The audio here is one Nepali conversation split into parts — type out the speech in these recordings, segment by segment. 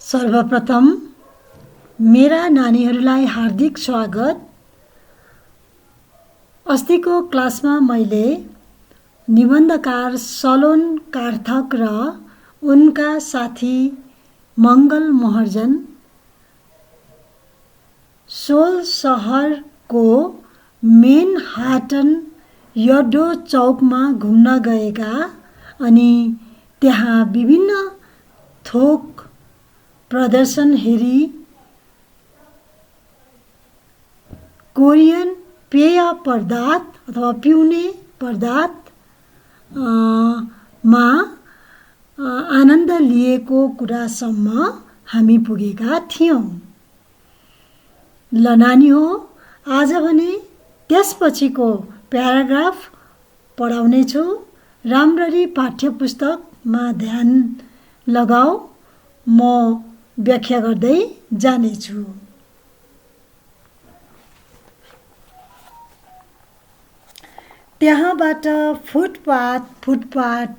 सर्वप्रथम मेरा नानीहरूलाई हार्दिक स्वागत। अस्तिको क्लासमा मैले निबन्धकार सलोन कार्थक र उनका साथी मङ्गल महर्जन सोल सहरको मेनहाटन यड्डो चौकमा घुम्न गएका अनि त्यहाँ विभिन्न थोक प्रदर्शन हेरी कोरियन पेय पदार्थ अथवा पिउने पदार्थ मा आनन्द लिएको कुरासम्म हामी पुगेका थियौँ। ल नानी हो, आज भने त्यसपछिको प्याराग्राफ पढाउनेछु। राम्ररी पाठ्यपुस्तकमा ध्यान लगाऊ, म व्याख्या गर्दै जानेछु। त्यहाँबाट फुटपाथ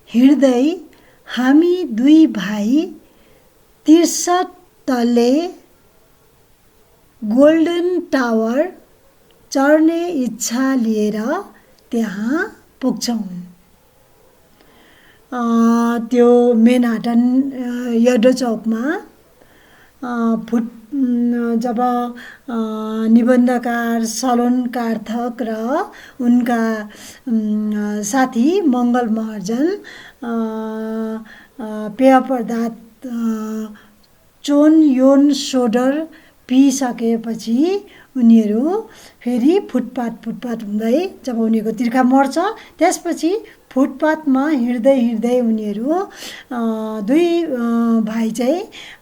हिँड्दै हामी दुई भाइ 63 तले गोल्डन टावर चढ्ने इच्छा लिएर त्यहाँ पुग्छौँ। त्यो मेनहाटन यड्डो चौकमा जब निबन्धकार सलोन कार्थक र उनका साथी मङ्गल महर्जन पेय पदार्थ चोन योन सोडर पिइसकेपछि उनीहरू फेरि फुटपाथ हुँदै जब उनीहरूको तिर्खा मर्छ त्यसपछि फुटपाथमा हिँड्दै उनीहरू दुई भाइ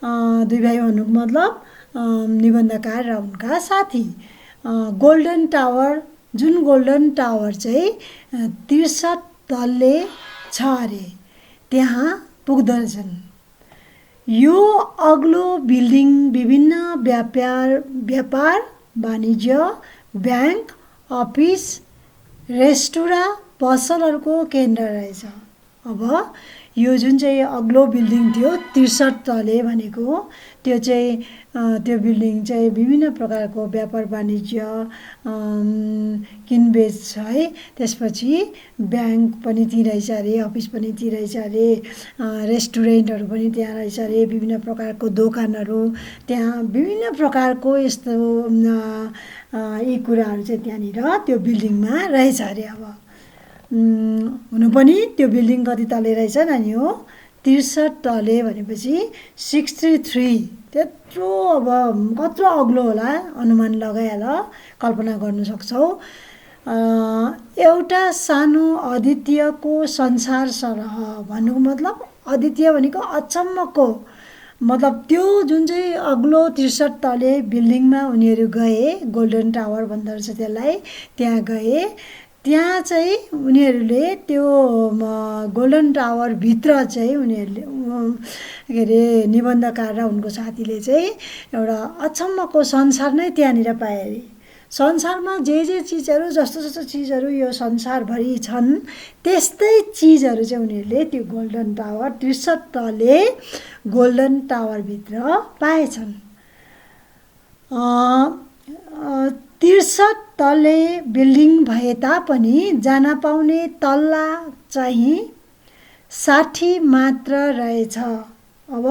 भन्नुको मतलब निबन्धकार र उनका साथी गोल्डन टावर, जुन गोल्डन टावर चाहिँ 63 तल्ले छ अरे, त्यहाँ पुग्दछन्। यो अग्लो बिल्डिङ विभिन्न व्यापार वाणिज्य, ब्याङ्क, अफिस, रेस्टुरेन्ट, पसलहरूको केन्द्र रहेछ। अब यो जुन चाहिँ अग्लो बिल्डिङ थियो 63 तले भनेको त्यो बिल्डिङ चाहिँ विभिन्न प्रकारको व्यापार वाणिज्य किनबेच छ है। त्यसपछि ब्याङ्क पनि त्यहीँ रहेछ अरे, अफिस पनि त्यहीँ रहेछ अरे, रेस्टुरेन्टहरू पनि त्यहाँ रहेछ अरे, विभिन्न प्रकारको दोकानहरू त्यहाँ विभिन्न प्रकारको यस्तो यी कुराहरू चाहिँ त्यहाँनिर त्यो बिल्डिङमा रहेछ अरे। अब हुनु पनि त्यो बिल्डिङ कति तले रहेछ नानी हो? 63 तले भनेपछि 63, त्यत्रो अब कत्रो अग्लो होला अनुमान लगाइहाल, कल्पना गर्न सक्छौ। एउटा सानो अद्वितीयको संसार सरह भन्नुको मतलब अद्वितीय भनेको अचम्मको मतलब त्यो जुन चाहिँ अग्लो 63 तले बिल्डिङमा उनीहरू गए, गोल्डन टावर भन्दो रहेछ त्यसलाई, त्यहाँ गए। त्यहाँ चाहिँ उनीहरूले त्यो गोल्डन टावर भित्र चाहिँ उनीहरूले के अरे निबन्धकार र उनको साथीले चाहिँ एउटा अचम्मको संसार नै त्यहाँनिर पाए अरे। संसारमा जे चिजहरू जस्तो चिजहरू यो संसारभरि छन् त्यस्तै चिजहरू चाहिँ उनीहरूले त्यो गोल्डन टावर 63 तले गोल्डन टावरभित्र पाएछन्। 63 तले बिल्डिङ भए तापनि जान पाउने तल्ला चाहिँ 60 मात्र रहेछ। अब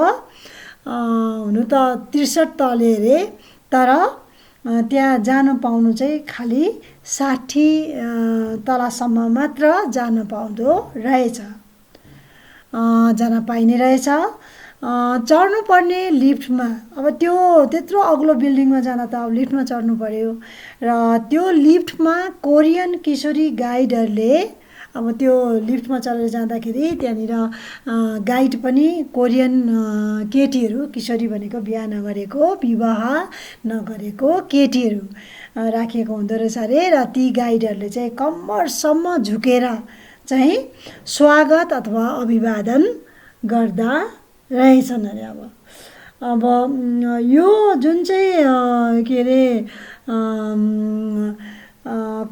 हुनु त 63 तले अरे, तर त्यहाँ जान पाउनु चाहिँ खालि 60 तलासम्म मात्र जान पाउँदो रहेछ, जान पाइने रहेछ। चढ्नु पर्ने लिफ्टमा, अब त्यो त्यत्रो अग्लो बिल्डिङमा जान त अब लिफ्टमा चढ्नु पर्यो र त्यो लिफ्टमा कोरियन किशोरी गाइडहरूले अब त्यो लिफ्टमा चढेर जाँदाखेरि त्यहाँनिर गाइड पनि कोरियन केटीहरू, किशोरी भनेको बिहा नगरेको, विवाह नगरेको केटीहरू राखिएको हुँदो रहेछ अरे। र ती गाइडहरूले चाहिँ कम्मरसम्म झुकेर चाहिँ स्वागत अथवा अभिवादन गर्दा रहेछन् अरे। अब यो जुन चाहिँ के अरे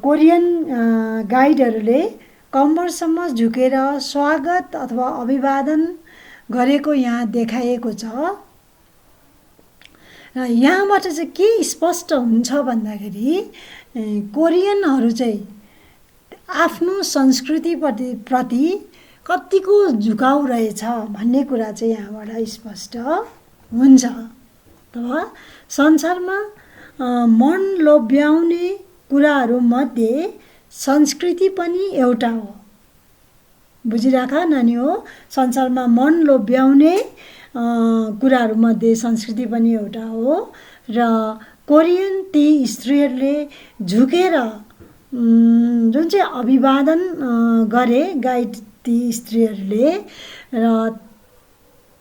कोरियन गाइडहरूले कम्मरसम्म झुकेर स्वागत अथवा अभिवादन गरेको यहाँ देखाइएको छ। र यहाँबाट चाहिँ के स्पष्ट हुन्छ भन्दाखेरि कोरियनहरू चाहिँ आफ्नो संस्कृतिप्रति कतिको झुकाउ रहेछ भन्ने कुरा चाहिँ यहाँबाट स्पष्ट हुन्छ। अथवा संसारमा मन लोभ्याउने कुराहरूमध्ये संस्कृति पनि एउटा हो। बुझिराख नानी हो, संसारमा मन लोभ्याउने कुराहरूमध्ये संस्कृति पनि एउटा हो। र कोरियन ती स्त्रीहरूले झुकेर जुन चाहिँ अभिवादन गरे गाइड ती स्त्रीहरूले, र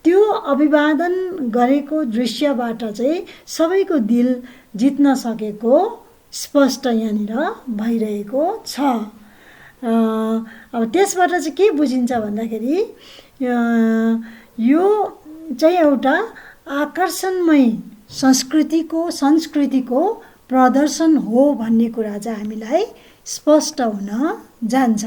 त्यो अभिवादन गरेको दृश्यबाट चाहिँ सबैको दिल जित्न सकेको स्पष्ट यहाँनिर भइरहेको छ। अब त्यसबाट चाहिँ के बुझिन्छ भन्दाखेरि यो चाहिँ एउटा आकर्षणमय संस्कृतिको प्रदर्शन हो भन्ने कुरा चाहिँ हामीलाई स्पष्ट हुन जान्छ।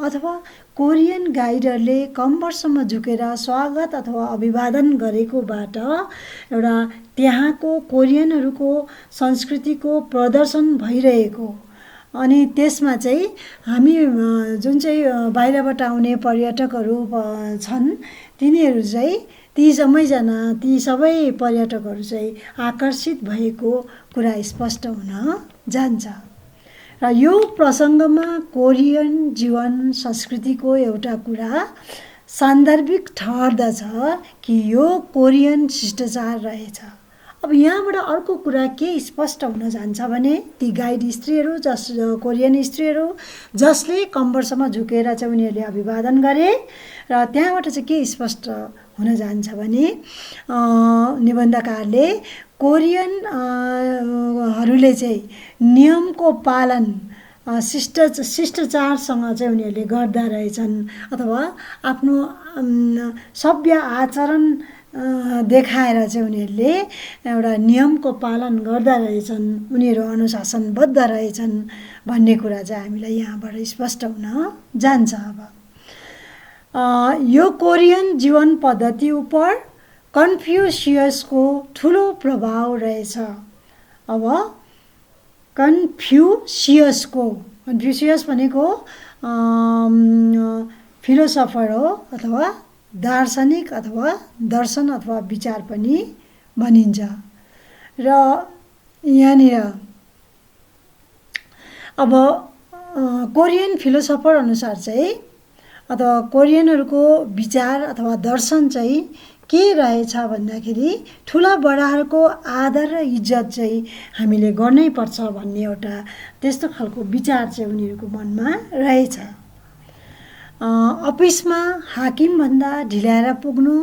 अथवा कोरियन गाइडहरूले कम वर्षमा झुकेर स्वागत अथवा अभिवादन गरेकोबाट एउटा त्यहाँको कोरियनहरूको संस्कृतिको प्रदर्शन भइरहेको, अनि त्यसमा चाहिँ हामी जुन चाहिँ बाहिरबाट आउने पर्यटकहरू छन् तिनीहरू चाहिँ ती सबै पर्यटकहरू चाहिँ आकर्षित भएको कुरा स्पष्ट हुन जान्छ। र यो प्रसङ्गमा कोरियन जीवन संस्कृतिको एउटा कुरा सान्दर्भिक ठहर्दछ कि यो कोरियन शिष्टाचार रहेछ। अब यहाँबाट अर्को कुरा के स्पष्ट हुन जान्छ भने ती गाइड स्त्रीहरू कोरियन स्त्रीहरू जसले कम वर्षमा झुकेर चाहिँ उनीहरूले अभिवादन गरे, र त्यहाँबाट चाहिँ के स्पष्ट हुन जान्छ भने निबन्धकारले कोरियनहरूले चाहिँ नियमको पालन शिष्टाचारसँग चाहिँ उनीहरूले गर्दा रहेछन्, अथवा आफ्नो सभ्य आचरण देखाएर चाहिँ उनीहरूले एउटा नियमको पालन गर्दा रहेछन्, उनीहरू अनुशासनबद्ध रहेछन् भन्ने कुरा चाहिँ हामीलाई यहाँबाट स्पष्ट हुन जान्छ। अब यो कोरियन जीवन पद्धति उप कन्फ्युसियसको ठुलो प्रभाव रहेछ। अब कन्फ्युसियस भनेको फिलोसफर हो, अथवा दार्शनिक अथवा दर्शन अथवा विचार पनि भनिन्छ। र यहाँनिर अब कोरियन फिलोसफर अनुसार चाहिँ अथवा कोरियनहरूको विचार अथवा दर्शन चाहिँ के रहेछ भन्दाखेरि ठुला बडाहरूको आदर र इज्जत चाहिँ हामीले गर्नै पर्छ भन्ने एउटा त्यस्तो खालको विचार चाहिँ उनीहरूको मनमा रहेछ। अफिसमा हाकिमभन्दा ढिल्याएर पुग्नु,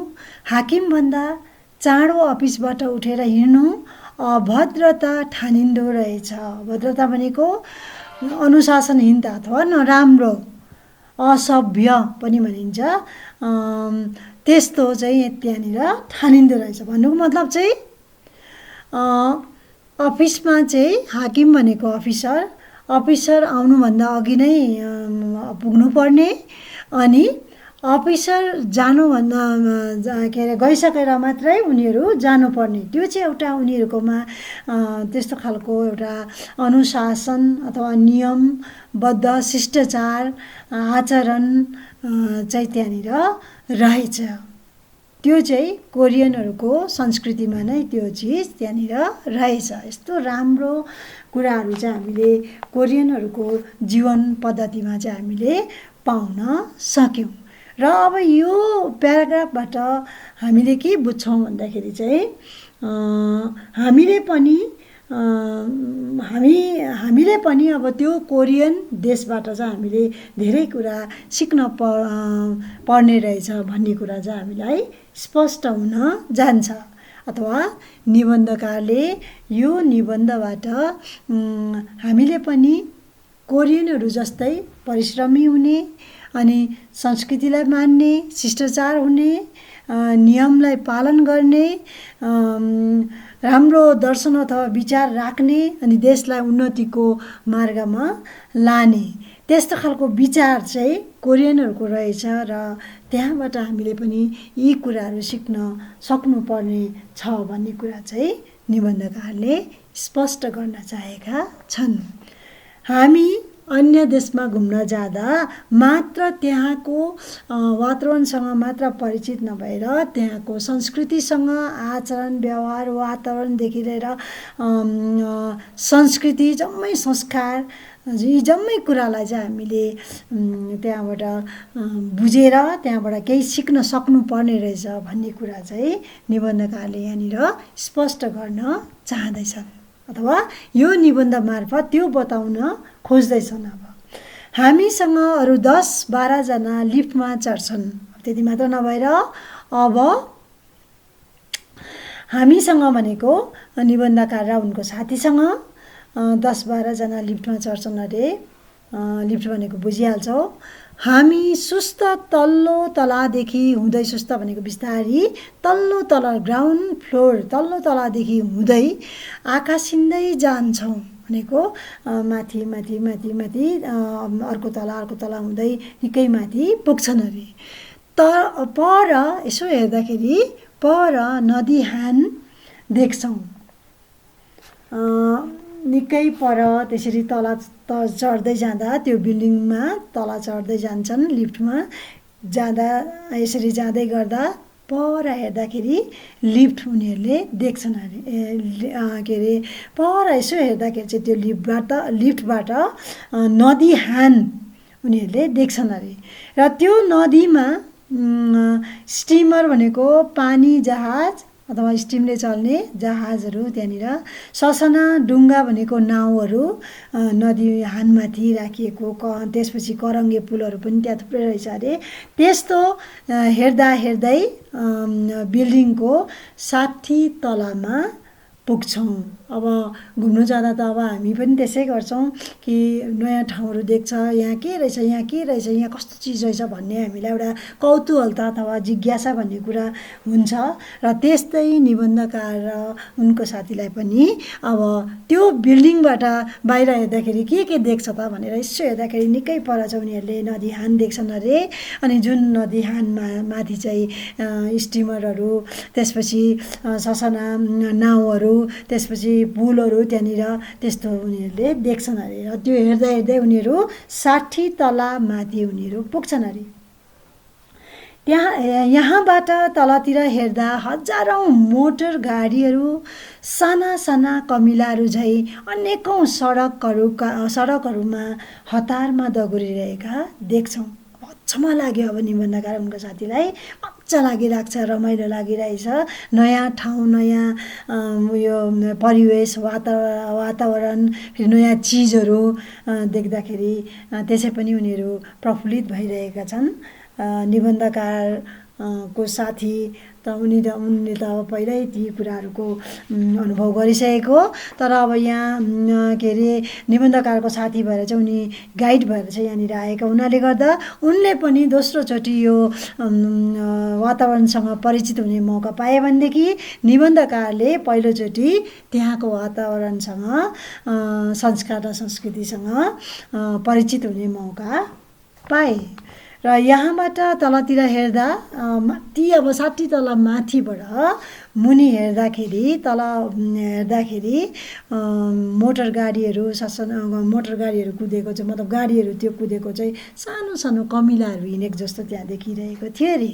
हाकिमभन्दा चाँडो अफिसबाट उठेर हिँड्नु अभद्रता ठानिँदो रहेछ। अभद्रता भनेको अनुशासनहीनता अथवा नराम्रो, असभ्य पनि भनिन्छ। त्यस्तो चाहिँ त्यहाँनिर ठानिँदो रहेछ। भन्नुको मतलब चाहिँ अफिसमा चाहिँ हाकिम भनेको अफिसर आउनुभन्दा अघि नै पुग्नुपर्ने, अनि अफिसर जानुभन्दा गइसकेर मात्रै उनीहरू जानुपर्ने, त्यो चाहिँ एउटा उनीहरूकोमा त्यस्तो खालको एउटा अनुशासन अथवा नियमबद्ध शिष्टाचार आचरण चाहिँ त्यहाँनिर रहेछ। त्यो चाहिँ कोरियनहरूको संस्कृतिमा नै त्यो चिज त्यहाँनिर रहेछ। यस्तो राम्रो कुराहरू चाहिँ हामीले कोरियनहरूको जीवन पद्धतिमा चाहिँ हामीले पाउन सक्यौँ। र अब यो प्याराग्राफबाट हामीले के बुझ्छौँ भन्दाखेरि चाहिँ हामीले पनि अब त्यो कोरियन देशबाट चाहिँ हामीले धेरै कुरा सिक्न पर्ने रहेछ भन्ने कुरा चाहिँ हामीलाई स्पष्ट हुन जान्छ। अथवा निबन्धकारले यो निबन्धबाट हामीले पनि कोरियनहरू जस्तै परिश्रमी हुने, अनि संस्कृतिलाई मान्ने, शिष्टाचार हुने, नियमलाई पालन गर्ने, राम्रो दर्शन अथवा विचार राख्ने, अनि देशलाई उन्नतिको मार्गमा लाने त्यस्तो खालको विचार चाहिँ कोरियनहरूको रहेछ र त्यहाँबाट हामीले पनि यी कुराहरू सिक्न सक्नुपर्ने छ भन्ने कुरा चाहिँ निबन्धकारले स्पष्ट गर्न चाहेका छन्। हामी अन्य देशमा घुम्न जाँदा मात्र त्यहाँको वातावरणसँग मात्र परिचित नभएर त्यहाँको संस्कृतिसँग आचरण व्यवहार वातावरणदेखि लिएर संस्कृति जम्मै संस्कार यी जम्मै कुरालाई चाहिँ हामीले त्यहाँबाट बुझेर त्यहाँबाट केही सिक्न सक्नुपर्ने रहेछ भन्ने कुरा चाहिँ निबन्धकारले यहाँनिर स्पष्ट गर्न चाहँदैछन् अथवा यो निबन्ध मार्फत त्यो बताउन खोज्दैछन्। अब हामीसँग अरू 10-12 जना लिफ्टमा चढ्छन्। त्यति मात्र नभएर अब हामीसँग भनेको निबन्धकार र उनको साथीसँग 10-12 जना लिफ्टमा चढ्छन् अरे। लिफ्ट भनेको बुझिहाल्छौ। हामी सुस्त तल्लो तलादेखि हुँदै सुस्त भनेको बिस्तारी तल्लो तला ग्राउन्ड फ्लोर तल्लो तलादेखि हुँदै आकाशिँदै जान्छौँ भनेको माथि माथि माथि माथि अर्को तला हुँदै निकै माथि पुग्छन् अरे। पर यसो हेर्दाखेरि पर नदी हान देख्छौँ। निकै पर त्यसरी तला चढ्दै जाँदा त्यो बिल्डिङमा तला चढ्दै जान्छन् लिफ्टमा जाँदा यसरी जाँदै गर्दा पर हेर्दाखेरि लिफ्ट उनीहरूले देख्छन् अरे। के अरे पर यसो हेर्दाखेरि चाहिँ त्यो लिफ्टबाट नदी हान उनीहरूले देख्छन् अरे। र त्यो नदीमा स्टिमर भनेको पानी जहाज अथवा स्टिमले चल्ने जहाजहरू त्यहाँनिर ससाना डुङ्गा भनेको नाउँहरू नदी हानमाथि राखिएको त्यसपछि करङ्गे पुलहरू पनि त्यहाँ थुप्रै रहेछ अरे। त्यस्तो हेर्दा हेर्दै बिल्डिङको 60 तलामा पुग्छौँ। अब घुम्नु जाँदा त अब हामी पनि त्यसै गर्छौँ कि नयाँ ठाउँहरू देख्छ, यहाँ के रहेछ यहाँ कस्तो चिज रहेछ भन्ने हामीलाई एउटा कौतूहलता अथवा जिज्ञासा भन्ने कुरा हुन्छ। र त्यस्तै निबन्धकार र उनको साथीलाई पनि अब त्यो बिल्डिङबाट बाहिर हेर्दाखेरि के देख्छ त भनेर यसो हेर्दाखेरि निकै पर चाहिँ उनीहरूले नदी हान देख्छन् अरे। अनि जुन नदी हानमा माथि चाहिँ स्टिमरहरू त्यसपछि ससाना नाउँहरू त्यसपछि पुलहरू त्यहाँनिर त्यस्तो उनीहरूले देख्छन् अरे। र त्यो हेर्दा हेर्दै उनीहरू 60 तला माथि उनीहरू पुग्छन् अरे। यहाँबाट तलतिर हेर्दा हजारौँ मोटर गाडीहरू साना साना कमिलाहरू झैँ अनेकौँ सडकहरूमा हतारमा दगुरिरहेका देख्छौँ। अचम्म लाग्यो अब निबन्धकार उनको साथीलाई मजा लागिरहेको छ, रमाइलो लागिरहेछ। नयाँ ठाउँ नयाँ उयो परिवेश वातावरण फेरि नयाँ चिजहरू देख्दाखेरि त्यसै पनि उनीहरू प्रफुल्लित भइरहेका छन्। निबन्धकार को साथी त उनले त अब पहिल्यै ती कुराहरूको अनुभव गरिसकेको। तर अब यहाँ के अरे निबन्धकारको साथी भएर चाहिँ उनी गाइड भएर चाहिँ यहाँनिर आएका हुनाले गर्दा उनले पनि दोस्रोचोटि यो वातावरणसँग परिचित हुने मौका पाए भनेदेखि निबन्धकारले पहिलोचोटि त्यहाँको वातावरणसँग संस्कार र संस्कृतिसँग परिचित हुने मौका पाए। र यहाँबाट तलतिर हेर्दा माथि अब 60 तला माथिबाट मुनि हेर्दाखेरि तल हेर्दाखेरि मोटर गाडीहरू कुदेको चाहिँ मतलब गाडीहरू त्यो कुदेको चाहिँ सानो सानो कमिलाहरू हिँडेको जस्तो त्यहाँ देखिरहेको थियो अरे।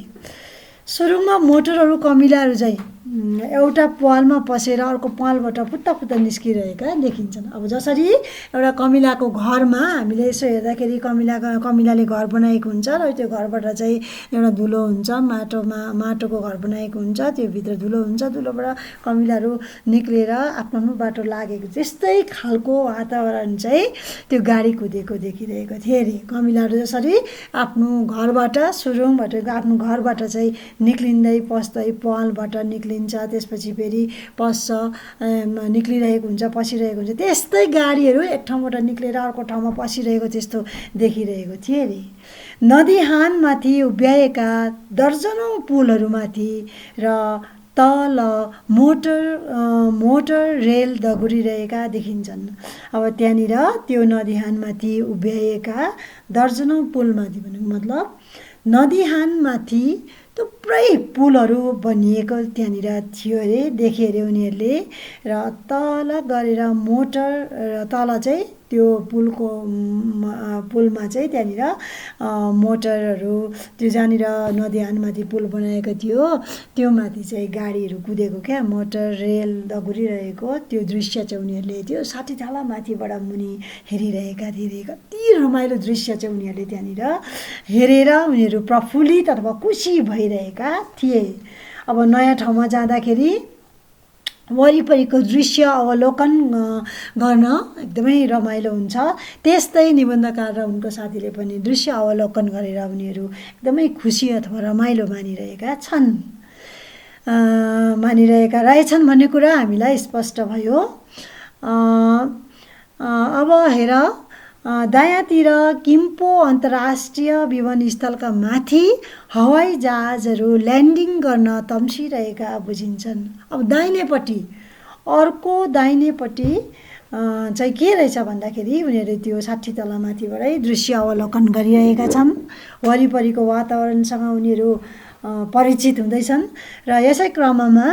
सुरुमा मोटरहरू कमिलाहरू चाहिँ एउटा पालमा पसेर अर्को पालबाट पुत्ता निस्किरहेका देखिन्छन्। अब जसरी एउटा कमिलाको घरमा हामीले यसो हेर्दाखेरि कमिलाले घर बनाएको हुन्छ र त्यो घरबाट चाहिँ एउटा धुलो हुन्छ, माटोको घर बनाएको हुन्छ, त्यो भित्र धुलो हुन्छ, धुलोबाट कमिलाहरू निक्लेर आफ्नो बाटो लागेको त्यस्तै खालको वातावरण चाहिँ त्यो गाडी कुदेको देखिरहेको थियो अरे। कमिलाहरू जसरी आफ्नो घरबाट सुरुङबाट आफ्नो घरबाट चाहिँ निक्लिँदै पस्दै पालबाट निक्लिन्छ, त्यसपछि फेरि पस्छ, निक्लिरहेको हुन्छ, पसिरहेको हुन्छ, त्यस्तै गाडीहरू एक ठाउँबाट निक्लेर अर्को ठाउँमा पसिरहेको त्यस्तो देखिरहेको थियो अरे। नदी हानमाथि उभ्याएका दर्जनौँ पुलहरूमाथि र तल मोटर रेल दगुरिरहेका देखिन्छन्। अब त्यहाँनिर त्यो नदीहानमाथि उभ्याइएका दर्जनौँ पुलमाथि भनेको मतलब नदीहानमाथि थुप्रै पुलहरू बनिएको त्यहाँनिर थियो अरे, देखे अरे उनीहरूले। र तल गरेर मोटर तल चाहिँ त्यो पुलमा चाहिँ त्यहाँनिर मोटरहरू त्यो जहाँनिर नदीहानमाथि पुल बनाएको थियो त्यो माथि चाहिँ गाडीहरू कुदेको क्या, मोटर रेल दगुरिरहेको त्यो दृश्य चाहिँ उनीहरूले त्यो ६० तला माथिबाट मुनि हेरिरहेका थिए। कति रमाइलो दृश्य चाहिँ उनीहरूले त्यहाँनिर हेरेर उनीहरू प्रफुल्लित अथवा खुसी भइरहेका थिए। अब नयाँ ठाउँमा जाँदाखेरि वरिपरिको दृश्य अवलोकन गर्न एकदमै रमाइलो हुन्छ। त्यस्तै निबन्धकार र उनको साथीले पनि दृश्य अवलोकन गरेर उनीहरू एकदमै खुसी अथवा रमाइलो मानिरहेका रहेछन् भन्ने कुरा हामीलाई स्पष्ट भयो। अब हेर, दायाँतिर किम्पो अन्तर्राष्ट्रिय विमानस्थलका माथि हवाई जहाजहरू ल्यान्डिङ गर्न तम्सिरहेका बुझिन्छन्। अब दाहिनेपट्टि अर्को दाहिनेपट्टि चाहिँ के रहेछ भन्दाखेरि उनीहरू त्यो ६० तला माथिबाटै दृश्य अवलोकन गरिरहेका छन्। वरिपरिको वातावरणसँग उनीहरू परिचित हुँदैछन् र यसै क्रममा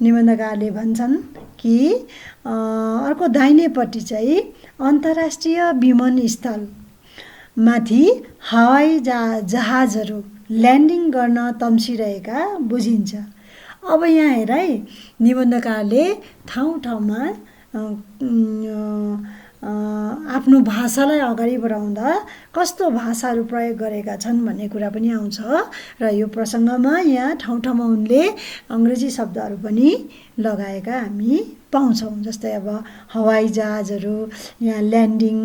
निबन्धकारले भन्छन् कि अर्को दाहिनेपट्टि चाहिँ अन्तर्राष्ट्रिय विमानस्थल माथि हवाई जहाजहरू ल्यान्डिङ गर्न तम्सिरहेका बुझिन्छ। अब यहाँ हेर है, निबन्धकारले ठाउँ ठाउँमा आफ्नो भाषालाई अगाडि बढाउँदा कस्तो भाषाहरू प्रयोग गरेका छन् भन्ने कुरा पनि आउँछ। र यो प्रसङ्गमा यहाँ ठाउँ ठाउँमा उनले अङ्ग्रेजी शब्दहरू पनि लगाएका हामी पाउँछौँ। जस्तै अब हवाई जहाजहरू, यहाँ ल्यान्डिङ,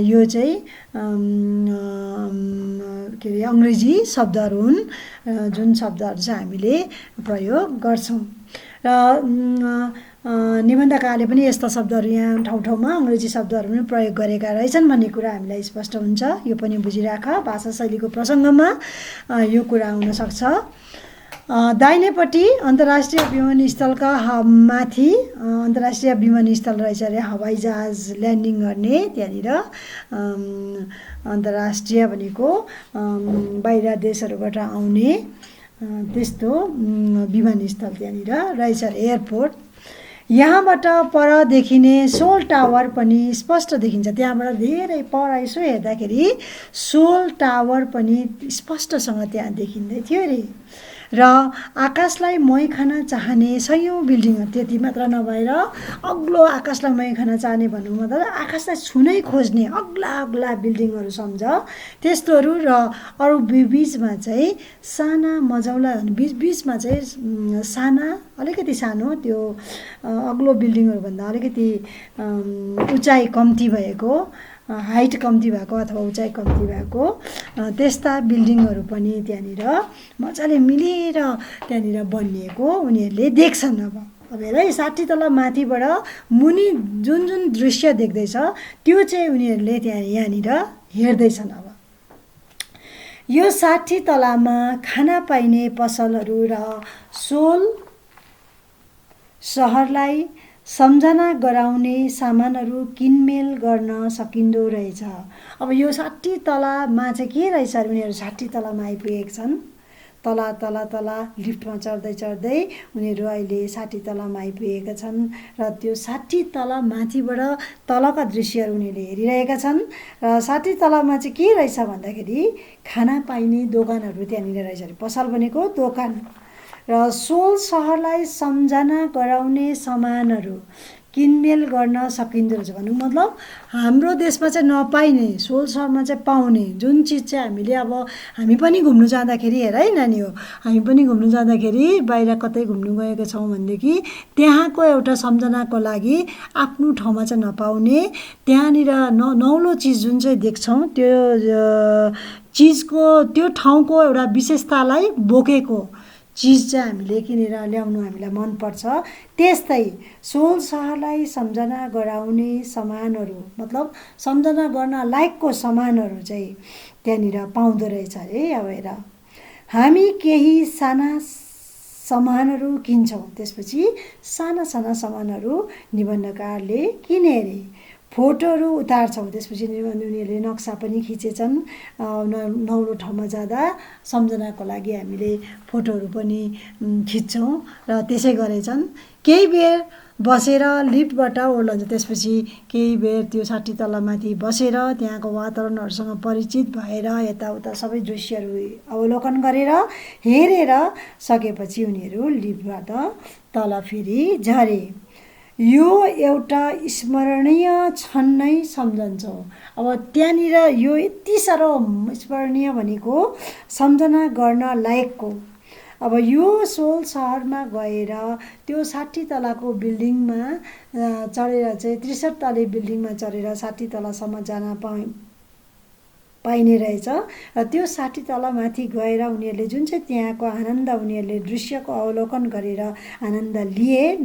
यो चाहिँ के अरे अङ्ग्रेजी शब्दहरू हुन् जुन शब्दहरू चाहिँ हामीले प्रयोग गर्छौँ। र निबन्धकारले पनि यस्ता शब्दहरू यहाँ ठाउँ ठाउँमा अङ्ग्रेजी शब्दहरू पनि प्रयोग गरेका रहेछन् भन्ने कुरा हामीलाई स्पष्ट हुन्छ। यो पनि बुझिराख, भाषा शैलीको प्रसङ्गमा यो कुरा हुनसक्छ। दाहिनेपट्टि अन्तर्राष्ट्रिय विमानस्थलका माथि अन्तर्राष्ट्रिय विमानस्थल रहेछ अरे, हवाई जहाज ल्यान्डिङ गर्ने त्यहाँनिर अन्तर्राष्ट्रिय भनेको बाहिर देशहरूबाट आउने त्यस्तो विमानस्थल त्यहाँनिर रहेछ अरे, एयरपोर्ट। यहाँबाट पर देखिने सोल टावर पनि स्पष्ट देखिन्छ। त्यहाँबाट धेरै पर यसो हेर्दाखेरि सोल टावर पनि स्पष्टसँग त्यहाँ देखिँदै थियो अरे। र आकाशलाई मै खान चाहने सयौँ बिल्डिङहरू, त्यति मात्र नभएर अग्लो आकाशलाई मै खान चाहने भन्नु मतलब आकाशलाई छुनै खोज्ने अग्ला अग्ला बिल्डिङहरू सम्झ त्यस्तोहरू। र अरू बिचमा चाहिँ साना मजौला, बिचमा चाहिँ साना अलिकति सानो, त्यो अग्लो बिल्डिङहरूभन्दा अलिकति उचाइ कम्ती भएको, हाइट कम्ती भएको अथवा उचाइ कम्ती भएको त्यस्ता बिल्डिङहरू पनि त्यहाँनिर मजाले मिलेर त्यहाँनिर बनिएको उनीहरूले देख्छन्। अब हेर, ६० तला माथिबाट मुनि जुन जुन दृश्य देख्दैछ त्यो चाहिँ उनीहरूले यहाँनिर हेर्दैछन्। अब यो ६० तलामा खाना पाइने पसलहरू र सोल सहरलाई सम्झना गराउने सामानहरू किनमेल गर्न सकिँदो रहेछ। अब यो ६० तलामा चाहिँ के रहेछ, उनीहरू ६० तलामा आइपुगेका छन्। तला लिफ्टमा चढ्दै उनीहरू अहिले ६० तलामा आइपुगेका छन्। र त्यो ६० तला माथिबाट तलका दृश्यहरू उनीहरूले हेरिरहेका छन्। र ६० तलामा चाहिँ के रहेछ भन्दाखेरि खाना पाइने दोकानहरू त्यहाँनिर रहेछ अरे, पसल भनेको दोकान। र सोल सहरलाई सम्झना गराउने सामानहरू किनमेल गर्न सकिँदो रहेछ भन्नु मतलब हाम्रो देशमा चाहिँ नपाइने सोल सहरमा चाहिँ पाउने जुन चिज चाहिँ हामीले अब हामी पनि घुम्नु जाँदाखेरि हेर है नानी हो, हामी पनि घुम्नु जाँदाखेरि बाहिर कतै घुम्नु गएका छौँ भनेदेखि त्यहाँको एउटा सम्झनाको लागि आफ्नो ठाउँमा चाहिँ नपाउने त्यहाँनिर नौलो चिज जुन चाहिँ देख्छौँ त्यो चिजको त्यो ठाउँको एउटा विशेषतालाई बोकेको चिज चाहिँ हामीले किनेर ल्याउनु हामीलाई मनपर्छ। त्यस्तै सोल सहरलाई सम्झना गराउने सामानहरू मतलब सम्झना गर्न लायकको सामानहरू चाहिँ त्यहाँनिर पाउँदो रहेछ अरे। अब हेर, हामी केही साना सामानहरू किन्छौँ। त्यसपछि साना साना सामानहरू निबन्धकारले किने अरे। फोटोहरू उतार्छौँ। त्यसपछि उनीहरूले नक्सा पनि खिचेछन्। नौलो ठाउँमा जाँदा सम्झनाको लागि हामीले फोटोहरू पनि खिच्छौँ र त्यसै गरेछन्। केही बेर बसेर लिफ्टबाट ओर्लन्छ। त्यसपछि केही बेर त्यो 60 तलामाथि बसेर त्यहाँको वातावरणहरूसँग परिचित भएर यताउता सबै दृश्यहरू अवलोकन गरेर हेरेर सकेपछि उनीहरू लिफ्टबाट तल फेरि झरे। यो एउटा स्मरणीय क्षण नै सम्झन्छौँ। अब त्यहाँनिर यो यति साह्रो स्मरणीय भनेको सम्झना गर्न लायकको। अब यो सोल सहरमा गएर त्यो 60 तलाको बिल्डिङमा चढेर चाहिँ 63 तले बिल्डिङमा चढेर 60 तलासम्म जान पाइने रहेछ र त्यो 60 तला माथि गएर उनीहरूले जुन चाहिँ त्यहाँको आनन्द उनीहरूले दृश्यको अवलोकन गरेर आनन्द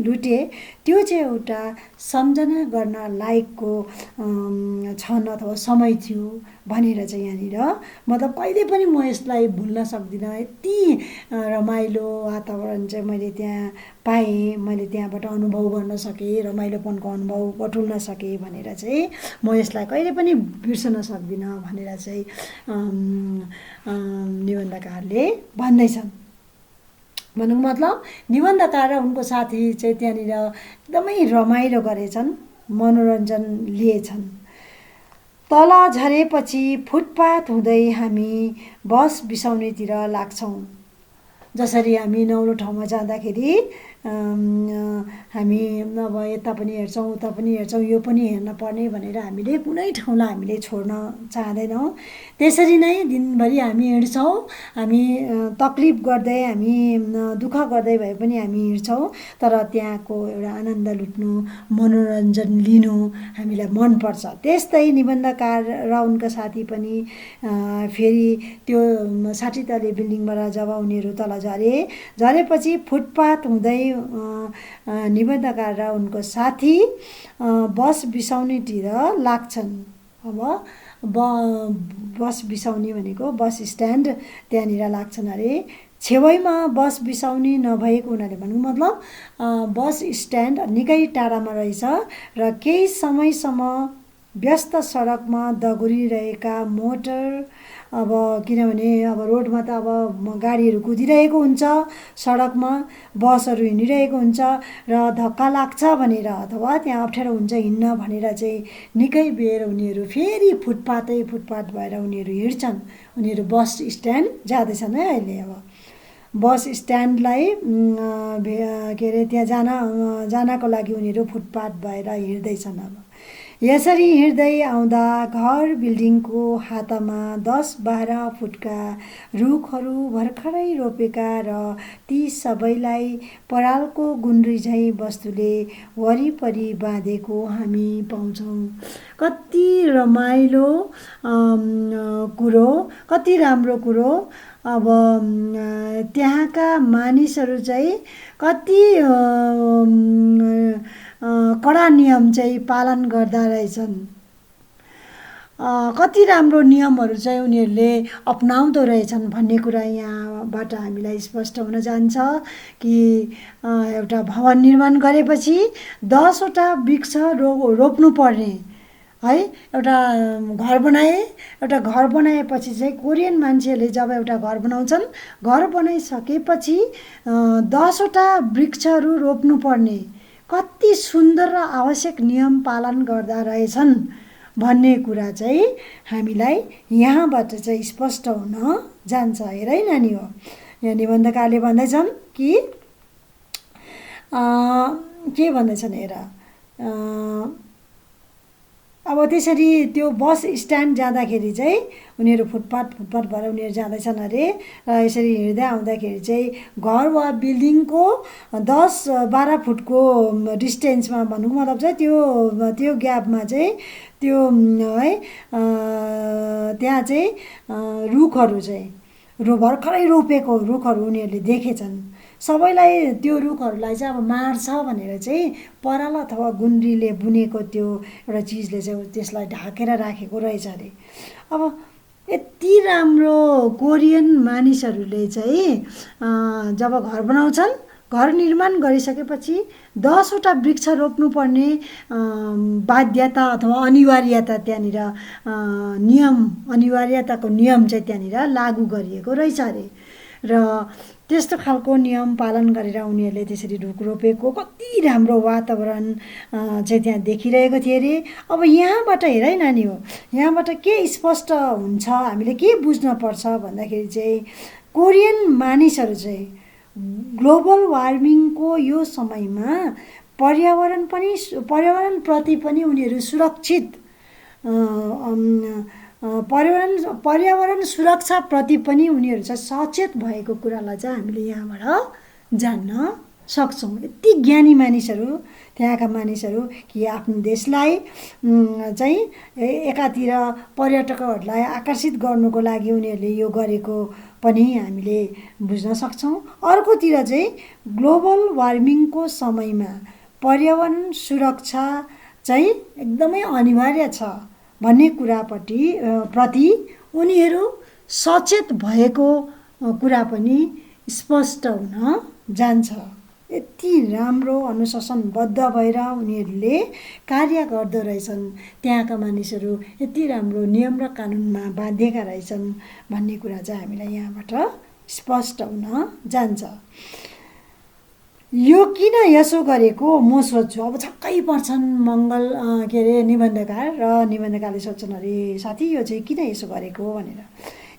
लुटे त्यो चाहिँ एउटा सम्झना गर्न लायकको क्षण अथवा समय थियो भनेर चाहिँ यहाँनिर मतलब कहिले पनि म यसलाई भुल्न सक्दिनँ। यति रमाइलो वातावरण चाहिँ मैले त्यहाँ पाएँ, मैले त्यहाँबाट अनुभव गर्न सकेँ, रमाइलोपनको अनुभव बटुल्न सकेँ भनेर चाहिँ म यसलाई कहिले पनि बिर्सन सक्दिनँ भनेर चाहिँ निबन्धकारले भन्दैछन्। भनौँ मतलब निबन्धकार र उनको साथी चाहिँ त्यहाँनिर एकदमै रमाइलो गरेछन्, मनोरञ्जन लिएछन्। तल झरेपछि फुटपाथ हुँदै हामी बस बिसाउनेतिर लाग्छौँ। जसरी हामी नौलो ठाउँमा जाँदाखेरि हामी अब यता पनि हेर्छौँ उता पनि हेर्छौँ, यो पनि हेर्न पर्ने भनेर हामीले कुनै ठाउँलाई हामीले छोड्न चाहँदैनौँ। त्यसरी नै दिनभरि हामी हिँड्छौँ। हामी तक्लिफ गर्दै हामी दुःख गर्दै भए पनि हामी हिँड्छौँ, तर त्यहाँको एउटा आनन्द लुट्नु, मनोरञ्जन लिनु हामीलाई मनपर्छ। त्यस्तै निबन्धकार र उनका साथी पनि फेरि त्यो 60 तले बिल्डिङबाट जब उनीहरू तल झरेपछि फुटपाथ हुँदै निबन्धकार र उनको साथी बस बिसाउनेतिर लाग्छन्। अब बस बिसाउने भनेको बस स्ट्यान्ड त्यहाँनिर लाग्छन् अरे। छेउमा बस बिसाउने नभएको हुनाले भनौँ मतलब बस स्ट्यान्ड निकै टाढामा रहेछ र केही समयसम्म व्यस्त सडकमा दगुरिरहेका मोटर, अब किनभने अब रोडमा त अब गाडीहरू कुदिरहेको हुन्छ, सडकमा बसहरू हिँडिरहेको हुन्छ र धक्का लाग्छ भनेर अथवा त्यहाँ अप्ठ्यारो हुन्छ हिँड्न भनेर चाहिँ निकै बेर उनीहरू फेरि फुटपाथ भएर उनीहरू हिँड्छन्। उनीहरू बस स्ट्यान्ड जाँदैछन् है अहिले। अब बस स्ट्यान्डलाई के अरे त्यहाँ जानको लागि उनीहरू फुटपाथ भएर हिँड्दैछन्। अब यसरी हिँड्दै आउँदा घर बिल्डिङको हातामा 10-12 फुटका रुखहरू भर्खरै रोपेका र ती सबैलाई परालको गुन्द्री झैँ वस्तुले वरिपरि बाँधेको हामी पाउँछौँ। कति रमाइलो कुरो, कति राम्रो कुरो। अब त्यहाँका मानिसहरू चाहिँ कति कडा नियम चाहिँ पालन गर्दा रहेछन्। कति राम्रो नियमहरू चाहिँ उनीहरूले अपनाउँदो रहेछन् भन्ने कुरा यहाँबाट हामीलाई स्पष्ट हुन जान्छ कि एउटा भवन निर्माण गरेपछि 10 वटा वृक्ष रोप्नु पर्ने है। एउटा घर बनाएपछि चाहिँ कोरियन मान्छेहरूले जब एउटा घर बनाउँछन्, घर बनाइसकेपछि 10 वटा वृक्षहरू रोप्नु पर्ने, कति सुन्दर र आवश्यक नियम पालन गर्दा रहेछन् भन्ने कुरा चाहिँ हामीलाई यहाँबाट चाहिँ स्पष्ट हुन जान्छ। हेर है नानी हो, यहाँ निबन्धकारले भन्दैछन् कि के भन्दैछन् हेर। अब त्यसरी त्यो बस स्ट्यान्ड जाँदाखेरि चाहिँ उनीहरू फुटपाथ भएर उनीहरू जाँदैछन् अरे। र यसरी हिँड्दै आउँदाखेरि चाहिँ घर वा बिल्डिङको 10-12 फुटको डिस्टेन्समा भनौँ मतलब चाहिँ त्यो ग्यापमा चाहिँ त्यो है त्यहाँ चाहिँ रुखहरू चाहिँ भर्खरै रोपेको रुखहरू उनीहरूले देखेछन्। सबैलाई त्यो रुखहरूलाई चाहिँ अब मार्छ भनेर चाहिँ पराल अथवा गुन्द्रीले बुनेको त्यो एउटा चिजले चाहिँ त्यसलाई ढाकेर राखेको रहेछ अरे। अब यति राम्रो कोरियन मानिसहरूले चाहिँ जब घर बनाउँछन्, घर निर्माण गरिसकेपछि 10वटा वृक्ष रोप्नुपर्ने बाध्यता अथवा अनिवार्यता त्यहाँनिर अनिवार्यताको नियम चाहिँ त्यहाँनिर लागू गरिएको रहेछ अरे। र त्यस्तो खालको नियम पालन गरेर उनीहरूले त्यसरी रुख रोपेको कति राम्रो वातावरण चाहिँ त्यहाँ देखिरहेको थियो अरे। अब यहाँबाट हेर है नानी हो, यहाँबाट के स्पष्ट हुन्छ, हामीले के बुझ्नुपर्छ भन्दाखेरि चाहिँ कोरियन मानिसहरू चाहिँ ग्लोबल वार्मिङको यो समयमा पर्यावरणप्रति पनि उनीहरू सुरक्षित पर्यावरण सुरक्षाप्रति पनि उनीहरू चाहिँ सचेत भएको कुरालाई चाहिँ हामीले यहाँबाट जान्न सक्छौँ। यति ज्ञानी मानिसहरू त्यहाँका मानिसहरू कि आफ्नो देशलाई चाहिँ एकातिर पर्यटकहरूलाई आकर्षित गर्नुको लागि उनीहरूले यो गरेको पनि हामीले बुझ्न सक्छौँ। अर्कोतिर चाहिँ ग्लोबल वार्मिङको समयमा पर्यावरण सुरक्षा चाहिँ एकदमै अनिवार्य छ भन्ने प्रति उनीहरू सचेत भएको कुरा पनि स्पष्ट हुन जान्छ। यति राम्रो अनुशासनबद्ध भएर उनीहरूले कार्य गर्दो रहेछन्, त्यहाँका मानिसहरू यति राम्रो नियम र कानुनमा बाँधिएका रहेछन् भन्ने कुरा चाहिँ हामीलाई यहाँबाट स्पष्ट हुन जान्छ। यो किन यसो गरेको म सोध्छु। अब छक्कै पर्छन् निबन्धकार र निबन्धकारले सोध्छन्, अरे साथी यो चाहिँ किन यसो गरेको भनेर।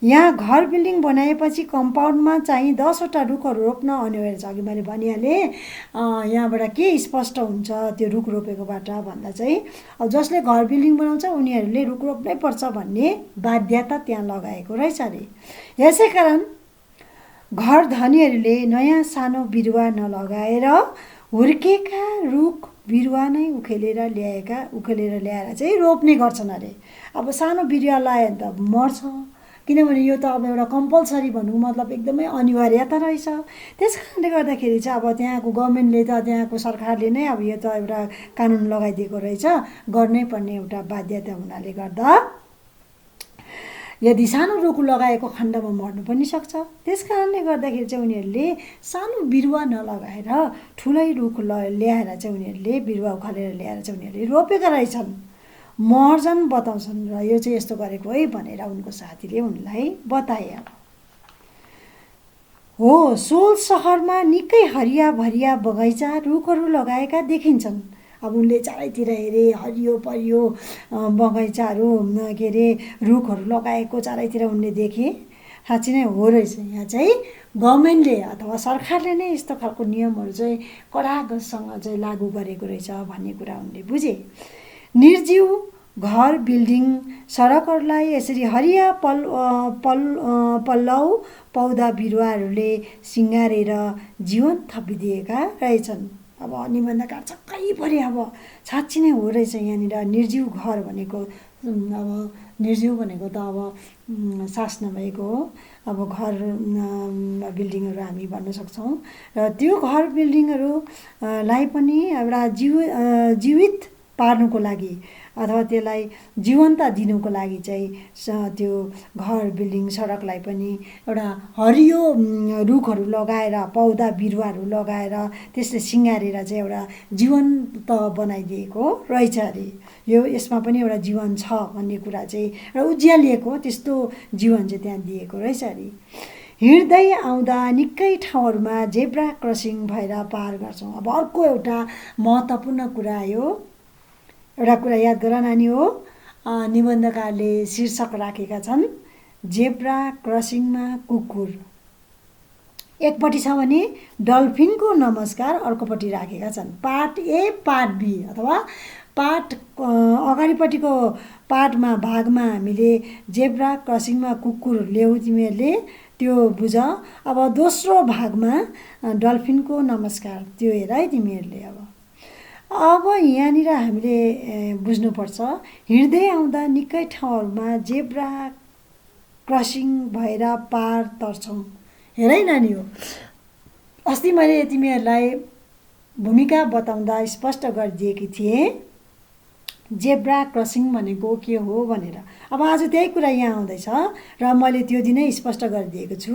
यहाँ घर बिल्डिङ बनाएपछि कम्पाउन्डमा चाहिँ 10वटा रुखहरू रोप्न अनिवार्य छ। अघि मैले भनिहालेँ, यहाँबाट के स्पष्ट हुन्छ त्यो रुख रोपेकोबाट भन्दा चाहिँ अब जसले घर बिल्डिङ बनाउँछ उनीहरूले रुख रोप्नै पर्छ भन्ने बाध्यता त्यहाँ लगाएको रहेछ अरे। यसै कारण घर धनीहरूले नयाँ सानो बिरुवा नलगाएर हुर्केका रुख बिरुवा नै उखेलेर ल्याएर चाहिँ रोप्ने गर्छन् अरे। अब सानो बिरुवा लगायो भने त मर्छ, किनभने यो त अब एउटा कम्पलसरी भन्नुको मतलब एकदमै अनिवार्यता रहेछ। त्यस कारणले गर्दाखेरि चाहिँ अब त्यहाँको गभर्मेन्टले त त्यहाँको सरकारले नै अब यो त एउटा कानुन लगाइदिएको रहेछ, गर्नै पर्ने एउटा बाध्यता हुनाले गर्दा यदि सानो रुख लगाएको खण्डमा मर्नु पनि सक्छ। त्यस कारणले गर्दाखेरि चाहिँ उनीहरूले सानो बिरुवा नलगाएर ठुलै रुख ल्याएर चाहिँ उनीहरूले बिरुवा उखालेर ल्याएर चाहिँ उनीहरूले रोपेका रहेछन्। महर्जन बताउँछन् र यो चाहिँ यस्तो गरेको है भनेर उनको साथीले उनलाई बताए। हो, सोल सहरमा निकै हरिया भरिया बगैँचा रुखहरू लगाएका देखिन्छन्। अब उनले चारैतिर हेरे, हरियो परियो बगैँचाहरू रुखहरू लगाएको चारैतिर उनले देखे। साँच्चै नै हो रहेछ, यहाँ चाहिँ गभर्मेन्टले अथवा सरकारले नै यस्तो खालको नियमहरू चाहिँ कडासँग चाहिँ लागू गरेको रहेछ भन्ने कुरा उनले बुझे। निर्जीव घर बिल्डिङ सडकहरूलाई यसरी हरिया पल्लौ पौधा बिरुवाहरूले सिँगारेर जीवन थपिदिएका रहेछन्। अब निबन्धकार छक्कै परे। अब साँच्ची नै हो रहेछ, यहाँनिर निर्जीव घर भनेको अब निर्जीव भनेको त अब सास नभएको हो। अब घर बिल्डिङहरू हामी भन्न सक्छौँ र त्यो घर बिल्डिङहरूलाई पनि एउटा जीवित पार्नुको लागि अथवा त्यसलाई जीवन्त दिनुको लागि चाहिँ त्यो घर बिल्डिङ सडकलाई पनि एउटा हरियो रुखहरू लगाएर पौधा बिरुवाहरू लगाएर त्यसले सिँगारेर चाहिँ एउटा जीवन्त बनाइदिएको रहेछ अरे। यो यसमा पनि एउटा जीवन छ भन्ने कुरा चाहिँ एउटा उज्यालिएको त्यस्तो जीवन चाहिँ त्यहाँ दिएको रहेछ अरे। हिँड्दै आउँदा निकै ठाउँहरूमा जेब्रा क्रसिङ भएर पार गर्छौँ। अब अर्को एउटा महत्त्वपूर्ण कुरा यो एउटा कुरा याद गर नानी हो, निबन्धकारले शीर्षक राखेका छन् जेब्रा क्रसिङमा कुकुर। एकपट्टि छ भने डल्फिनको नमस्कार, अर्कोपट्टि राखेका छन्। पार्ट ए पार्ट बी अथवा पार्ट अगाडिपट्टिको पार्टमा भागमा हामीले जेब्रा क्रसिङमा कुकुर ल्याऊ तिमीहरूले त्यो बुझ। अब दोस्रो भागमा डल्फिनको नमस्कार त्यो हेर है तिमीहरूले। अब यहाँनिर हामीले बुझ्नुपर्छ, हिँड्दै आउँदा निकै ठाउँहरूमा जेब्रा क्रसिङ भएर पार तर्छौँ। हेर है नानी हो, अस्ति मैले तिमीहरूलाई भूमिका बताउँदा स्पष्ट गरिदिएकी थिएँ जेब्रा क्रसिङ भनेको के हो भनेर। अब आज त्यही कुरा यहाँ आउँदैछ र मैले त्यो दिनै स्पष्ट गरिदिएको छु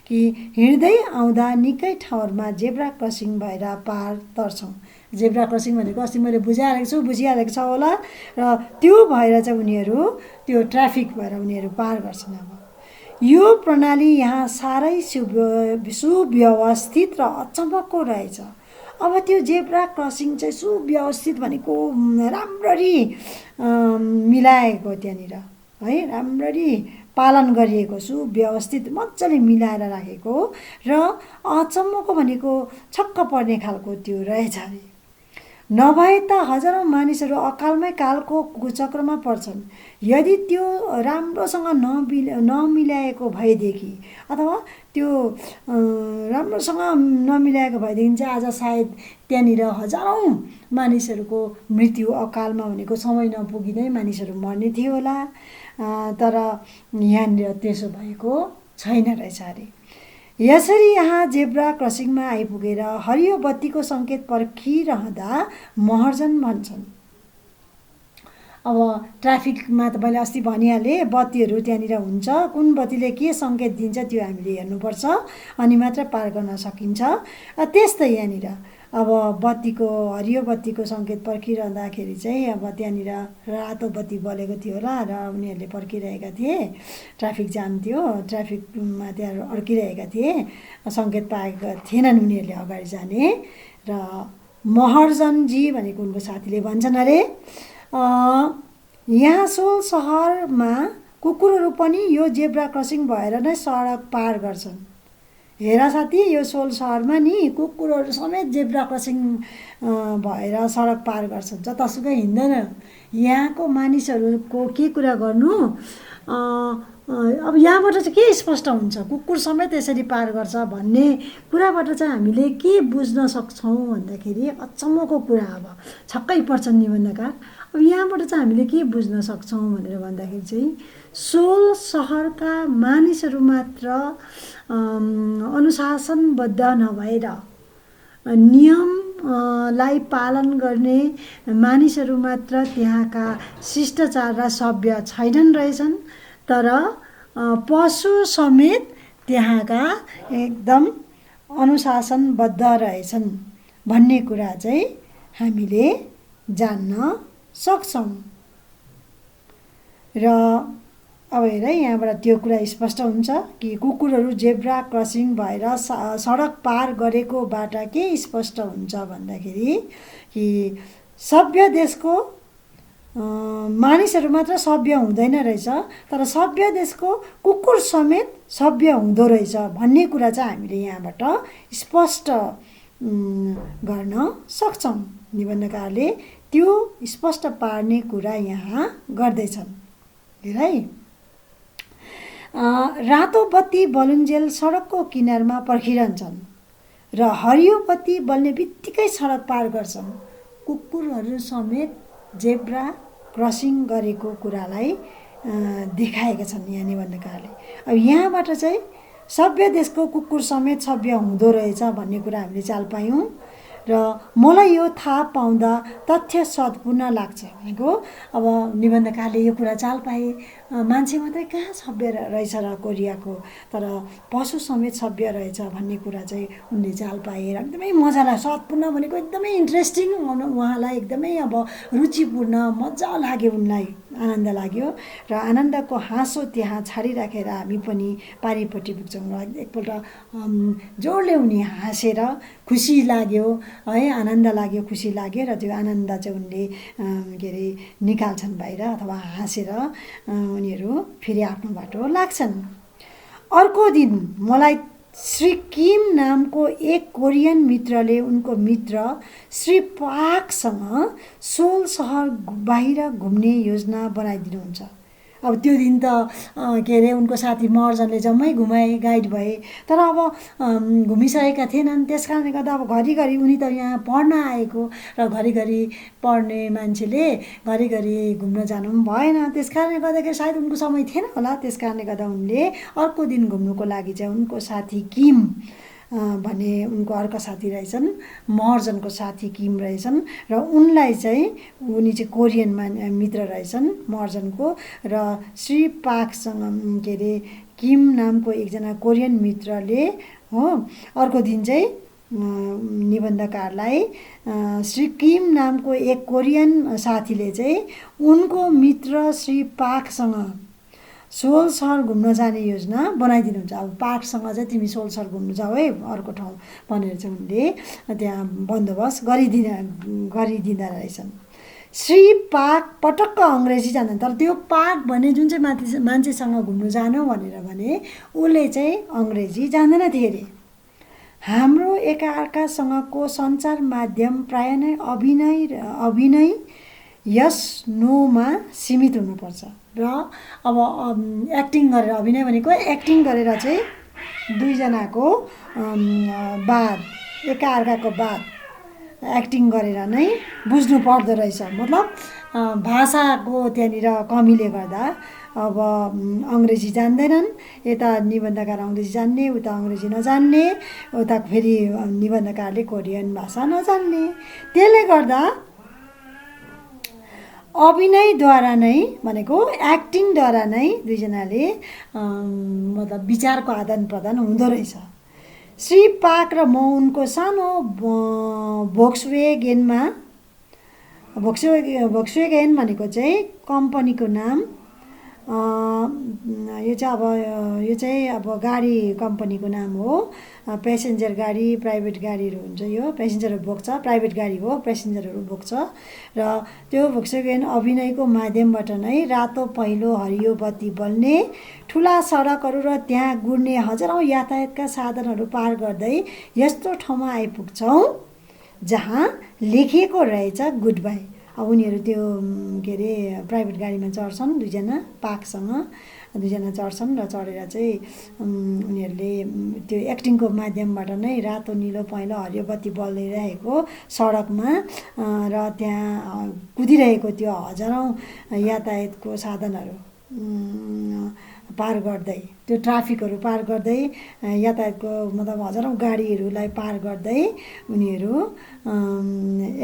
कि हिँड्दै आउँदा निकै ठाउँहरूमा जेब्रा क्रसिङ भएर पार तर्छौँ। जेब्रा क्रसिङ भनेको अस्ति मैले बुझिहालेको छ होला, र त्यो भएर चाहिँ उनीहरू त्यो ट्राफिक भएर उनीहरू पार गर्छन्। अब यो प्रणाली यहाँ साह्रै सुव्यवस्थित र अचम्मको रहेछ। अब त्यो जेब्रा क्रसिङ चाहिँ सुव्यवस्थित भनेको राम्ररी मिलाएको, त्यहाँनिर है राम्ररी पालन गरिएको, सुव्यवस्थित मजाले मिलाएर राखेको र अचम्मको भनेको छक्क पर्ने खालको त्यो रहेछ अरे। नभए त हजारौँ मानिसहरू अकालमै कालको कुचक्रमा पर्छन्। यदि त्यो राम्रोसँग नमिलाएको भएदेखि अथवा त्यो राम्रोसँग नमिलाएको भएदेखि चाहिँ आज सायद त्यहाँनिर हजारौँ मानिसहरूको मृत्यु अकालमा भनेको समय नपुगिँदै मानिसहरू मर्ने थियो होला, तर यहाँनिर त्यसो भएको छैन रहेछ अरे। यसरी यहाँ जेब्रा क्रसिङमा आइपुगेर हरियो बत्तीको सङ्केत पर्खिरहँदा महर्जन भन्छन्। अब ट्राफिकमा त मैले अस्ति भनिहालेँ, बत्तीहरू त्यहाँनिर हुन्छ, कुन बत्तीले के सङ्केत दिन्छ त्यो हामीले हेर्नुपर्छ, अनि मात्र पार गर्न सकिन्छ। त्यस्तै यहाँनिर अब हरियो बत्तीको सङ्केत पर्खिरहँदाखेरि चाहिँ अब त्यहाँनिर रातो बत्ती बलेको थियो होला र उनीहरूले पर्खिरहेका थिए, ट्राफिक जाम थियो, ट्राफिकमा त्यहाँ अड्किरहेका थिए, सङ्केत पाएका थिएनन् उनीहरूले अगाडि जाने। र महर्जनजी भनेको उनको साथीले भन्छन् अरे यहाँ सोल सहरमा कुकुरहरू पनि यो जेब्रा क्रसिङ भएर नै सडक पार गर्छन्। हेर साथी, यो सोल सहरमा नि कुकुरहरू समेत जेब्रा क्रसिङ भएर सडक पार गर्छन्, जतासुकै हिँड्दैन। यहाँको मानिसहरूको के कुरा गर्नु, अब यहाँबाट चाहिँ के स्पष्ट हुन्छ, कुकुर समेत यसरी पार गर्छ भन्ने कुराबाट चाहिँ हामीले के बुझ्न सक्छौँ भन्दाखेरि अचम्मको कुरा। अब छक्कै पर्छन् निबन्धकार। अब यहाँबाट चाहिँ हामीले के बुझ्न सक्छौँ भनेर भन्दाखेरि चाहिँ सोल सहरका मानिसहरू मात्र अनुशासनबद्ध नभएर नियमलाई पालन गर्ने मानिसहरू मात्र त्यहाँका शिष्टाचार र सभ्य छैनन् रहेछन्, तर पशु समेत त्यहाँका एकदम अनुशासनबद्ध रहेछन् भन्ने कुरा चाहिँ हामीले जान्न सक्छौँ। र अब हेर, यहाँबाट त्यो कुरा स्पष्ट हुन्छ कि कुकुरहरू जेब्रा क्रसिङ भएर सडक पार गरेकोबाट के स्पष्ट हुन्छ भन्दाखेरि कि सभ्य देशको मानिसहरू मात्र सभ्य हुँदैन रहेछ, तर सभ्य देशको कुकुर समेत सभ्य हुँदो रहेछ भन्ने कुरा चाहिँ हामीले यहाँबाट स्पष्ट गर्न सक्छौँ। निबन्धकारले त्यो स्पष्ट पार्ने कुरा यहाँ गर्दैछन्। हेर है, रातो बत्ती बलुन्जेल सडकको किनारमा पर्खिरहन्छन् र हरियो बत्ती बल्ने बित्तिकै सडक पार गर्छन्। कुकुरहरू समेत जेब्रा क्रसिङ गरेको कुरालाई देखाएका छन् यहाँ निबन्धकारले। अब यहाँबाट चाहिँ सभ्य देशको कुकुर समेत सभ्य हुँदो रहेछ भन्ने कुरा हामीले चाल पायौँ। र मलाई यो थाहा पाउँदा तथ्य सद्पूर्ण लाग्छ भनेको, अब निबन्धकारले यो कुरा चाल पाए, मान्छे मात्रै कहाँ सभ्य रहेछ र कोरियाको, तर पशु समेत सभ्य रहेछ भन्ने कुरा चाहिँ उनले चाल पाए र एकदमै मजा लाग्यो। सद्पूर्ण भनेको एकदमै इन्ट्रेस्टिङ, उहाँलाई एकदमै अब रुचिपूर्ण, मजा लाग्यो, उनलाई आनन्द लाग्यो र आनन्दको हाँसो त्यहाँ छाडिराखेर हामी पनि पारिपट्टि पुग्छौँ। र एकपल्ट जोडले उनी हाँसेर खुसी लाग्यो है, आनन्द लाग्यो, खुसी लाग्यो र त्यो आनन्द चाहिँ उनले के अरे निकाल्छन् बाहिर, अथवा हाँसेर उनीहरू फेरि आफ्नो बाटो लाग्छन्। अर्को दिन मलाई श्री किम नामको एक कोरियन मित्रले उनको मित्र श्री पाकसँग सोल सहर बाहिर घुम्ने योजना बनाइदिनुहुन्छ। अब त्यो दिन त के अरे उनको साथी महर्जनले जम्मै घुमाए, गाइड भए, तर अब घुमिसकेका थिएनन्। त्यस कारणले गर्दा अब घरिघरि उनी त यहाँ पढ्न आएको र घरिघरि पढ्ने मान्छेले घरिघरि घुम्न जानु पनि भएन। त्यस कारणले गर्दाखेरि सायद उनको समय थिएन होला। त्यस कारणले गर्दा उनले अर्को दिन घुम्नुको लागि चाहिँ उनको साथी किम भने उनको अर्का साथी रहेछन्, महर्जनको साथी किम रहेछन् र उनलाई चाहिँ उनी चाहिँ कोरियन मित्र रहेछन् महर्जनको र श्री पाकसँग के अरे किम नामको एकजना कोरियन मित्रले हो अर्को दिन चाहिँ निबन्धकारलाई श्री किम नामको एक कोरियन साथीले चाहिँ उनको मित्र श्री पाकसँग सोल सहर घुम्न जाने योजना बनाइदिनुहुन्छ। अब पाकसँग चाहिँ तिमी सोल सहर घुम्नु जाऊ है अर्को ठाउँ भनेर चाहिँ उनले त्यहाँ बन्दोबस्त गरिदिँदा रहेछन्। श्री पाक पटक्क अङ्ग्रेजी जान्दैन, तर त्यो पाक भने जुन चाहिँ मान्छेसँग घुम्नु जानु भनेर भने उसले चाहिँ अङ्ग्रेजी जान्दैन थियो अरे। हाम्रो एकाअर्कासँगको सञ्चार माध्यम प्राय नै अभिनय यस नोमा सीमित हुनुपर्छ र अब एक्टिङ गरेर, अभिनय भनेको एक्टिङ गरेर चाहिँ दुईजनाको बात एकाअर्काको बात एक्टिङ गरेर नै बुझ्नु पर्दो रहेछ। मतलब भाषाको त्यहाँनिर कमीले गर्दा अब अङ्ग्रेजी जान्दैनन्, यता निबन्धकार अङ्ग्रेजी जान्ने, उता अङ्ग्रेजी नजान्ने, उता फेरि निबन्धकारले कोरियन भाषा नजान्ने, त्यसले गर्दा अभिनयद्वारा नै भनेको एक्टिङद्वारा नै दुईजनाले मतलब विचारको आदान प्रदान हुँदो रहेछ। श्री पाक र म उनको सानो भोक्सवेगेन भनेको चाहिँ कम्पनीको नाम, यो चाहिँ अब गाडी कम्पनीको नाम हो। पेसेन्जर गाडी, प्राइभेट गाडीहरू हुन्छ, यो पेसेन्जरहरू बोक्छ, प्राइभेट गाडी हो, पेसेन्जरहरू बोक्छ र त्यो भोक्सवेगेन अभिनयको माध्यमबाट नै रातो पहिलो हरियो बत्ती बल्ने ठुला सडकहरू र त्यहाँ गुड्ने हजारौँ यातायातका साधनहरू पार गर्दै यस्तो ठाउँमा आइपुग्छौँ जहाँ लेखिएको रहेछ गुड बाई। अब उनीहरू त्यो के अरे प्राइभेट गाडीमा चढ्छन्, दुईजना पाकसँग दुईजना चढ्छन् र चढेर चाहिँ उनीहरूले त्यो एक्टिङको माध्यमबाट नै रातो निलो पहेँलो हरियो बत्ती बलिरहेको सडकमा र त्यहाँ कुदिरहेको त्यो हजारौँ यातायातको साधनहरू पार गर्दै, त्यो ट्राफिकहरू पार गर्दै, यातायातको मतलब हजारौँ गाडीहरूलाई पार गर्दै उनीहरू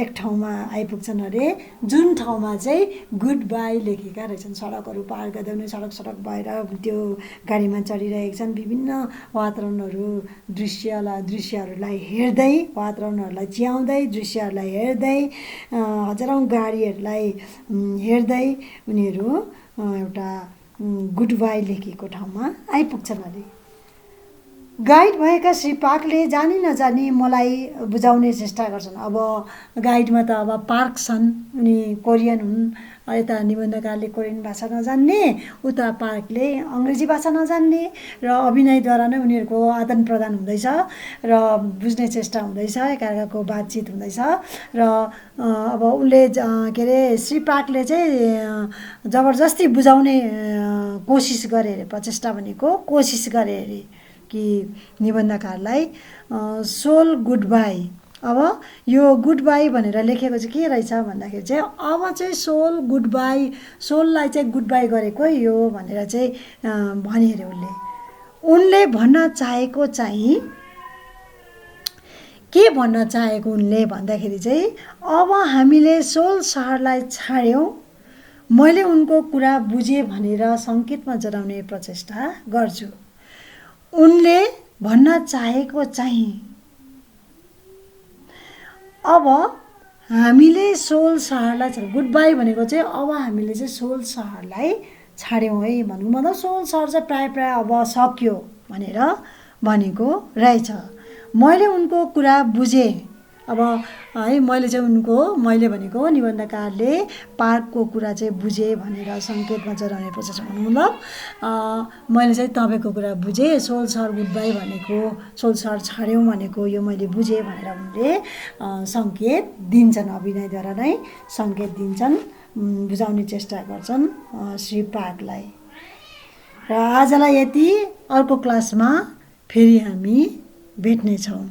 एक ठाउँमा आइपुग्छन् अरे जुन ठाउँमा चाहिँ गुड बाई लेखेका रहेछन्। सडकहरू पार गर्दै उनी सडक भएर त्यो गाडीमा चढिरहेका छन्। विभिन्न वातावरणहरू दृश्यहरूलाई हेर्दै, वातावरणहरूलाई च्याउँदै, दृश्यहरूलाई हेर्दै, हजारौँ गाडीहरूलाई हेर्दै उनीहरू एउटा गुड बाई लेखेको ठाउँमा आइपुग्छन् अरे। गाइड भएका श्री पाकले जानी नजानी मलाई बुझाउने चेष्टा गर्छन्। अब गाइडमा त अब पार्क छन्, उनी कोरियन हुन्, यता निबन्धकारले कोरियन भाषा नजान्ने, उता पार्कले अङ्ग्रेजी भाषा नजान्ने र अभिनयद्वारा नै उनीहरूको आदान प्रदान हुँदैछ र बुझ्ने चेष्टा हुँदैछ, एकाअर्काको बातचित हुँदैछ र अब उनले के अरे श्री पाकले चाहिँ जबरजस्ती बुझाउने कोसिस गरे अरे, प्रचेष्टा भनेको कोसिस गरे अरे कि निबन्धकारलाई सोल गुड बाई। अब यो गुड बाई भनेर लेखेको चाहिँ के रहेछ भन्दाखेरि चाहिँ अब चाहिँ सोल गुड बाई, सोललाई चाहिँ गुड बाई गरेको यो भनेर चाहिँ भने अरे उनले भन्न चाहेको चाहिँ के भन्न चाहेको उनले भन्दाखेरि चाहिँ अब हामीले सोल सहरलाई छाड्यौँ, मैले उनको कुरा बुझेँ भनेर सङ्केतमा जनाउने प्रचेष्टा गर्छु। उनले भन्न चाहेको चाहिँ अब हामीले सोल सहरलाई छाड्यौँ, गुड बाई भनेको चाहिँ अब हामीले चाहिँ सोल सहरलाई छाड्यौँ है भन्नु, मतलब सोल सहर चाहिँ प्राय अब सक्यो भनेर भनेको रहेछ। मैले उनको कुरा बुझेँ, अब है मैले भनेको निबन्धकारले पार्कको कुरा चाहिँ बुझेँ भनेर सङ्केतमा जनाउने प्रचेष्टा भन्नु, मतलब मैले चाहिँ तपाईँको कुरा बुझेँ, सोल सहर गुड बाई भनेको, सोल सहर छाड्यौँ भनेको यो मैले बुझेँ भनेर उनले सङ्केत दिन्छन्, अभिनयद्वारा नै सङ्केत दिन्छन्, बुझाउने चेष्टा गर्छन् श्री पाकलाई। र आजलाई यति, अर्को क्लासमा फेरि हामी भेट्नेछौँ।